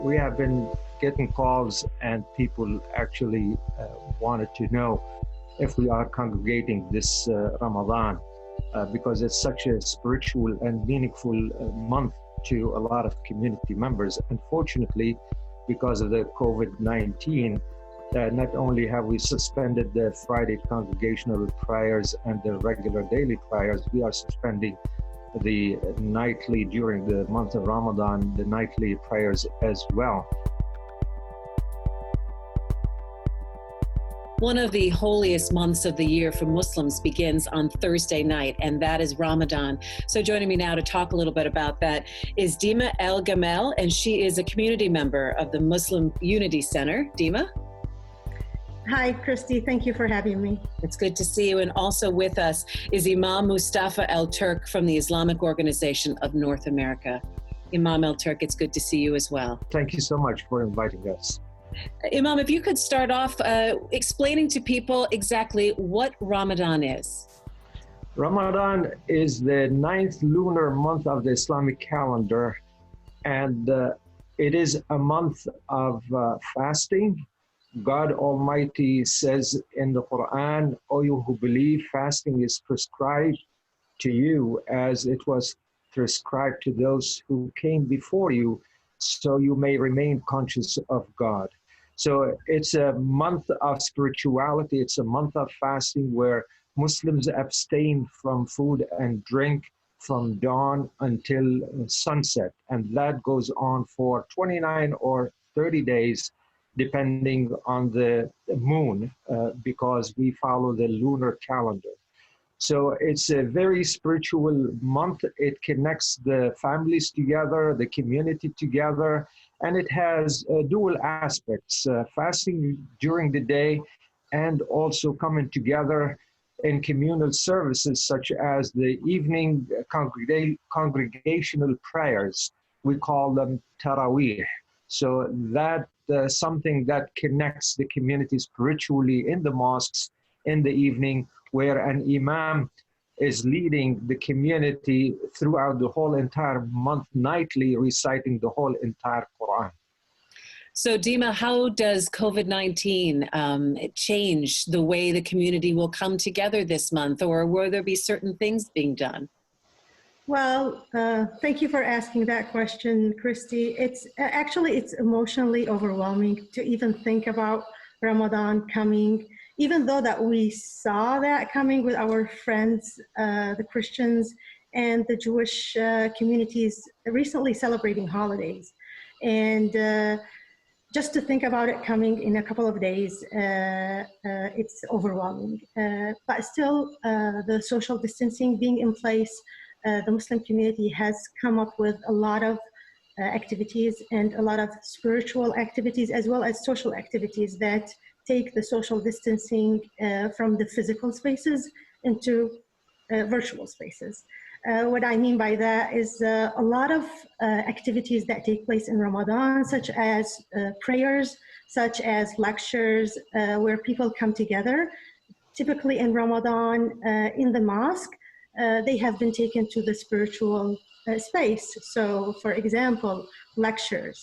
we have been getting calls and people actually wanted to know if we are congregating this Ramadan because it's such a spiritual and meaningful month to a lot of community members. Unfortunately, because of the COVID-19, not only have we suspended the Friday congregational prayers and the regular daily prayers, we are suspending the nightly, during the month of Ramadan, the nightly prayers as well. One of the holiest months of the year for Muslims begins on Thursday night, and that is Ramadan. So joining me now to talk a little bit about that is Dima El-Gamal, and she is a community member of the Muslim Unity Center. Dima? Hi, Christy. Thank you for having me. It's good to see you. And also with us is Imam Mustapha Elturk from the Islamic Organization of North America. Imam Elturk, it's good to see you as well. Thank you so much for inviting us. Imam, if you could start off explaining to people exactly what Ramadan is. Ramadan is the 9th lunar month of the Islamic calendar, and it is a month of fasting. God Almighty says in the Quran, "O you who believe, fasting is prescribed to you as it was prescribed to those who came before you, so you may remain conscious of God." So it's a month of spirituality. It's a month of fasting where Muslims abstain from food and drink from dawn until sunset. And that goes on for 29 or 30 days, depending on the moon, because we follow the lunar calendar. So it's a very spiritual month. It connects the families together, the community together, and it has dual aspects, fasting during the day and also coming together in communal services such as the evening congregational prayers. We call them Taraweeh. So that something that connects the community spiritually in the mosques in the evening, where an Imam is leading the community throughout the whole entire month, nightly reciting the whole entire Quran. So Dima, how does COVID-19 change the way the community will come together this month, or will there be certain things being done? Well, thank you for asking that question, Christy. It's emotionally overwhelming to even think about Ramadan coming, even though that we saw that coming with our friends, the Christians and the Jewish communities recently celebrating holidays. And just to think about it coming in a couple of days, it's overwhelming. But still, the social distancing being in place, the Muslim community has come up with a lot of activities and a lot of spiritual activities as well as social activities that take the social distancing from the physical spaces into virtual spaces. What I mean by that is a lot of activities that take place in Ramadan, such as prayers, such as lectures, where people come together. Typically in Ramadan, in the mosque, they have been taken to the spiritual space. So, for example, lectures,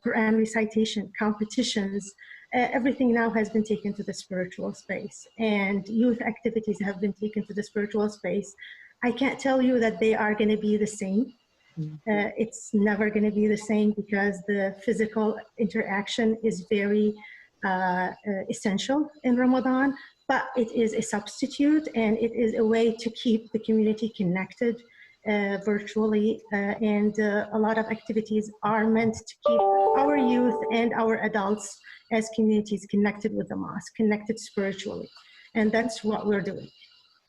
Quran recitation, competitions, everything now has been taken to the spiritual space, and youth activities have been taken to the spiritual space. I can't tell you that they are going to be the same. It's never going to be the same because the physical interaction is very essential in Ramadan, but it is a substitute and it is a way to keep the community connected virtually, and a lot of activities are meant to keep our youth and our adults as communities connected with the mosque, connected spiritually. And that's what we're doing.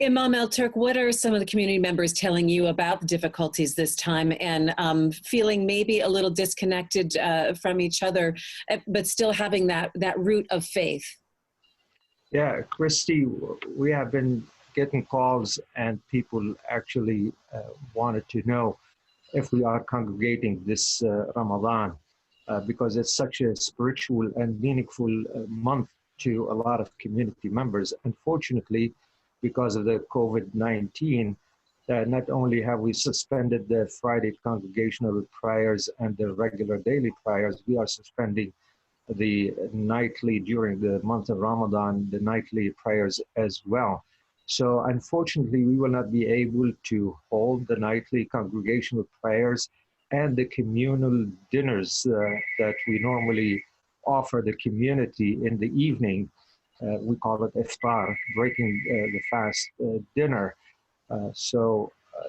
Imam Elturk, what are some of the community members telling you about the difficulties this time and feeling maybe a little disconnected from each other, but still having that root of faith? Yeah, Christy, we have been getting calls and people actually wanted to know if we are congregating this Ramadan because it's such a spiritual and meaningful month to a lot of community members. Unfortunately, because of the COVID-19, Not only have we suspended the Friday congregational prayers and the regular daily prayers, we are suspending the nightly, during the month of Ramadan, the nightly prayers as well. So unfortunately, we will not be able to hold the nightly congregational prayers and the communal dinners that we normally offer the community in the evening. We call it iftar, breaking the fast dinner.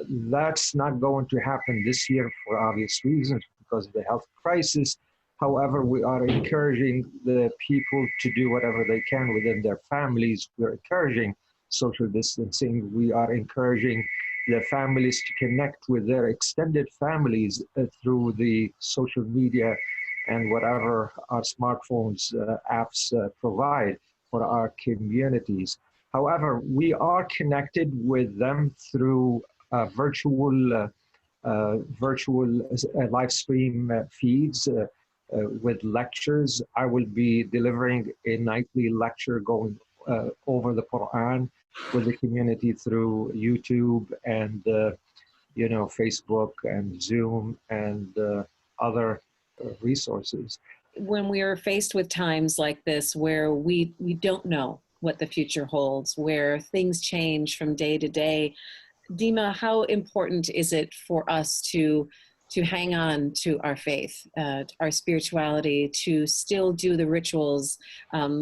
That's not going to happen this year for obvious reasons because of the health crisis. However, we are encouraging the people to do whatever they can within their families. We're encouraging social distancing. We are encouraging the families to connect with their extended families through the social media and whatever our smartphones apps provide for our communities. However, we are connected with them through virtual live stream feeds with lectures. I will be delivering a nightly lecture going over the Quran with the community through YouTube and Facebook and Zoom and other resources. When we are faced with times like this where we don't know what the future holds, where things change from day to day, Dima, how important is it for us to hang on to our faith, our spirituality, to still do the rituals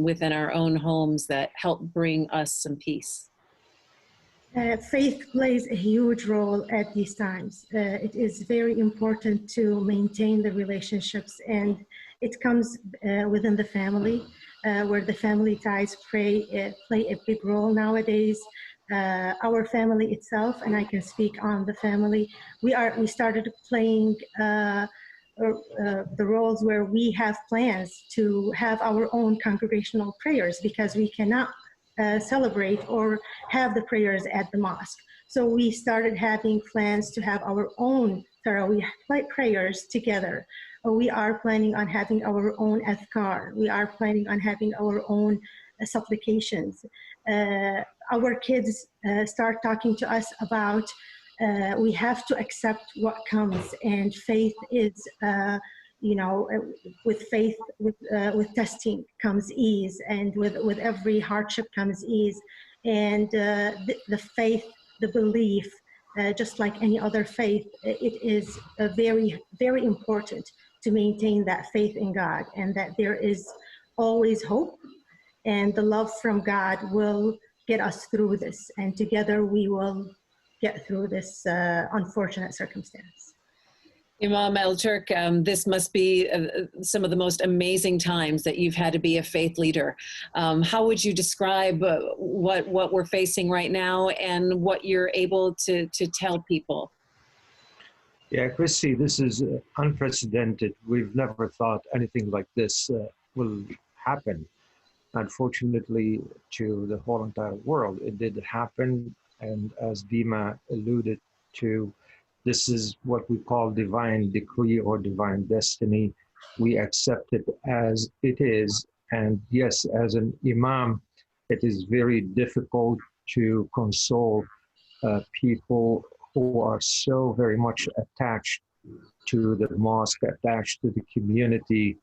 within our own homes that help bring us some peace? Faith plays a huge role at these times. It is very important to maintain the relationships, and it comes within the family, where the family ties play a big role nowadays. Our family itself, and I can speak on the family, we started playing the roles where we have plans to have our own congregational prayers because we cannot celebrate or have the prayers at the mosque. So we started having plans to have our own Tarawih prayers together. We are planning on having our own adhkar. We are planning on having our own supplications. Our kids start talking to us about we have to accept what comes, and faith is with faith, with testing comes ease, and with every hardship comes ease. And the faith, the belief, just like any other faith, it is very, very important to maintain that faith in God, and that there is always hope, and the love from God will get us through this, and together we will get through this unfortunate circumstance. Imam Elturk, this must be some of the most amazing times that you've had to be a faith leader. How would you describe what we're facing right now and what you're able to tell people? Yeah, Christy, this is unprecedented. We've never thought anything like this will happen. Unfortunately, to the whole entire world, it did happen. And as Dima alluded to, this is what we call divine decree or divine destiny. We accept it as it is. And yes, as an imam, it is very difficult to console people who are so very much attached to the mosque, attached to the community.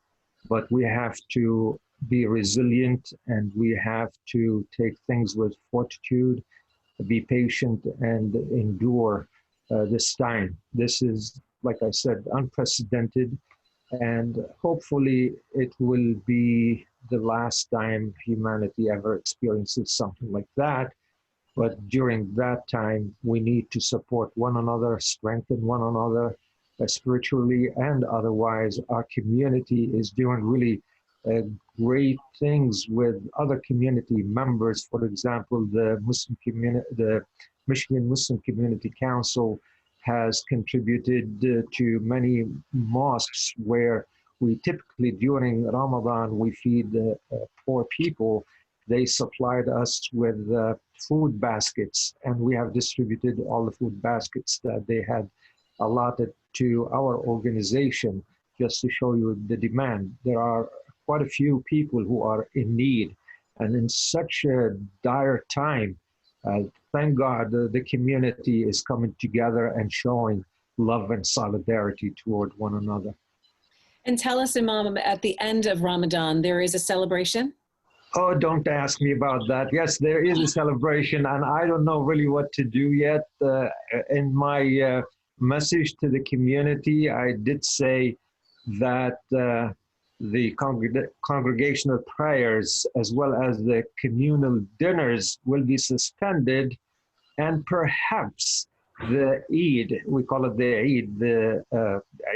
But we have to be resilient, and we have to take things with fortitude, be patient, and endure this time. This is, like I said, unprecedented, and hopefully it will be the last time humanity ever experiences something like that. But during that time, we need to support one another, strengthen one another spiritually and otherwise. Our community is doing really great things with other community members. For example, the Michigan Muslim Community Council has contributed to many mosques where we typically during Ramadan we feed poor people. They supplied us with food baskets, and we have distributed all the food baskets that they had allotted to our organization, just to show you the demand. There are quite a few people who are in need, and in such a dire time, Thank God the community is coming together and showing love and solidarity toward one another. And tell us, Imam, at the end of Ramadan, there is a celebration? Oh, don't ask me about that. Yes, there is a celebration, and I don't know really what to do yet. In my message to the community, I did say that the congregational prayers as well as the communal dinners will be suspended, and perhaps the Eid, we call it the Eid, the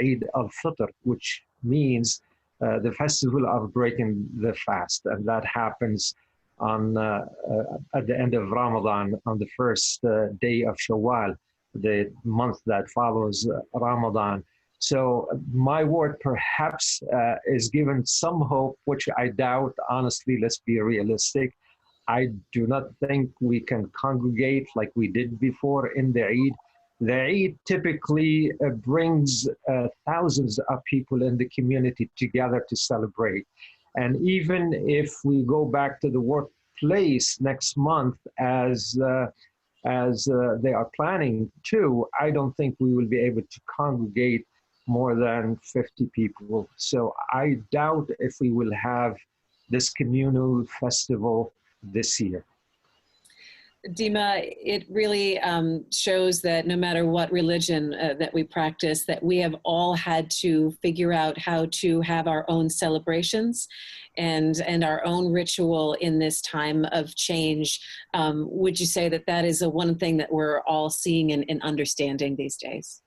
Eid al-Fitr, which means the festival of breaking the fast, and that happens on at the end of Ramadan, on the first day of Shawwal, the month that follows Ramadan. So my word perhaps is given some hope, which I doubt. Honestly, let's be realistic. I do not think we can congregate like we did before in the Eid. The Eid typically brings thousands of people in the community together to celebrate. And even if we go back to the workplace next month as they are planning to, I don't think we will be able to congregate more than 50 people. So I doubt if we will have this communal festival this year. Dima, it really shows that no matter what religion that we practice, that we have all had to figure out how to have our own celebrations and our own ritual in this time of change. Would you say that that is one thing that we're all seeing and understanding these days?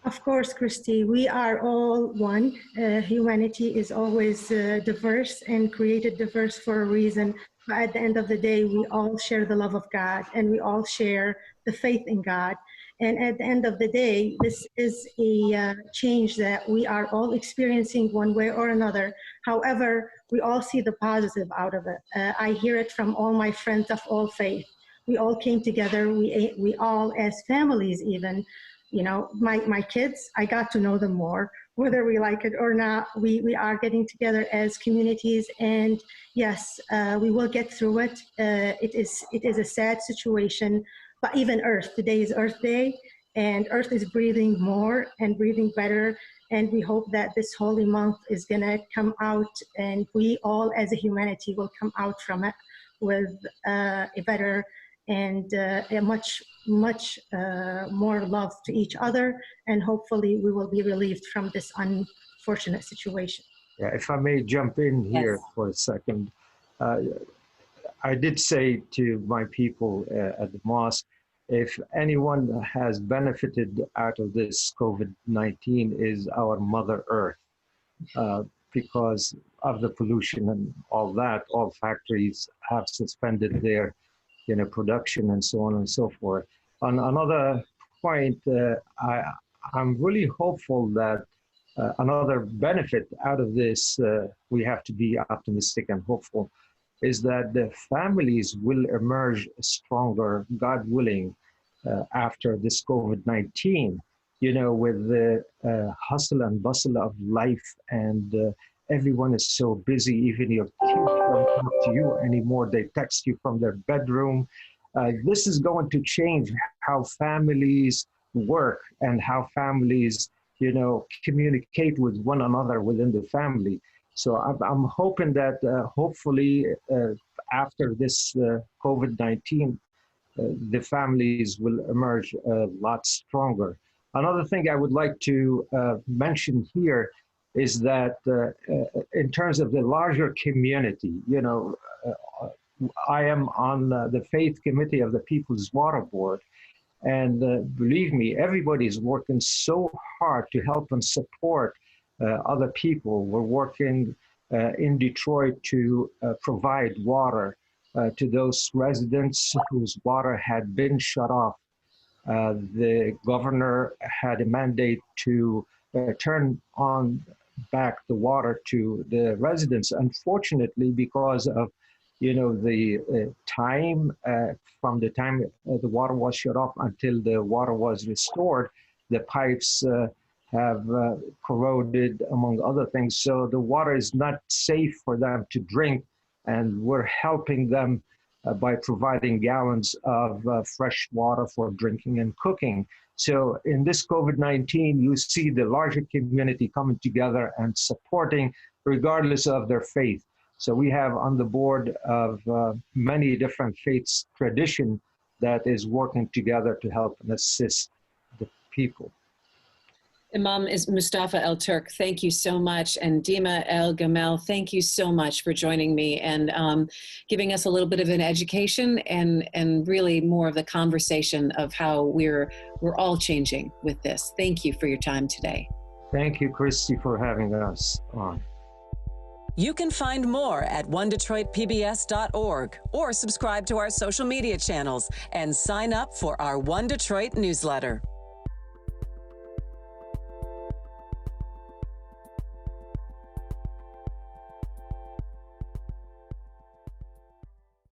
Of course, Christy, we are all one. Humanity is always diverse and created diverse for a reason. But at the end of the day, we all share the love of God and we all share the faith in God. And at the end of the day, this is a change that we are all experiencing one way or another. However, we all see the positive out of it. I hear it from all my friends of all faith. We all came together. We all, as families even, you know, my kids, I got to know them more, whether we like it or not. We are getting together as communities, and yes, we will get through it. It is a sad situation, but even Earth, today is Earth Day, and Earth is breathing more and breathing better, and we hope that this holy month is gonna come out, and we all as a humanity will come out from it with a better and a much more love to each other, and hopefully we will be relieved from this unfortunate situation. Yeah, if I may jump in here Yes. for a second. I did say to my people at the mosque, if anyone has benefited out of this COVID-19 is our Mother Earth, because of the pollution and all that. All factories have suspended their production and so on and so forth. On another point, I'm really hopeful that another benefit out of this, we have to be optimistic and hopeful, is that the families will emerge stronger, God willing, after this COVID-19, with the hustle and bustle of life, and everyone is so busy. Even your kids don't talk to you anymore. They text you from their bedroom. This is going to change how families work and how families, communicate with one another within the family. So I'm hoping that hopefully after this COVID-19, the families will emerge a lot stronger. Another thing I would like to mention here is that in terms of the larger community, I am on the faith committee of the People's Water Board. And believe me, everybody's working so hard to help and support other people. We're working in Detroit to provide water to those residents whose water had been shut off. The governor had a mandate to turn on back the water to the residents. Unfortunately, because of the time from the time the water was shut off until the water was restored, the pipes have corroded, among other things. So the water is not safe for them to drink, and we're helping them by providing gallons of fresh water for drinking and cooking. So in this COVID-19, you see the larger community coming together and supporting regardless of their faith. So we have on the board of many different faiths tradition that is working together to help and assist the people. Imam is Mustapha Elturk. Thank you so much. And Dima El-Gamal, thank you so much for joining me and giving us a little bit of an education and really more of the conversation of how we're all changing with this. Thank you for your time today. Thank you, Christy, for having us on. You can find more at onedetroitpbs.org or subscribe to our social media channels and sign up for our One Detroit newsletter.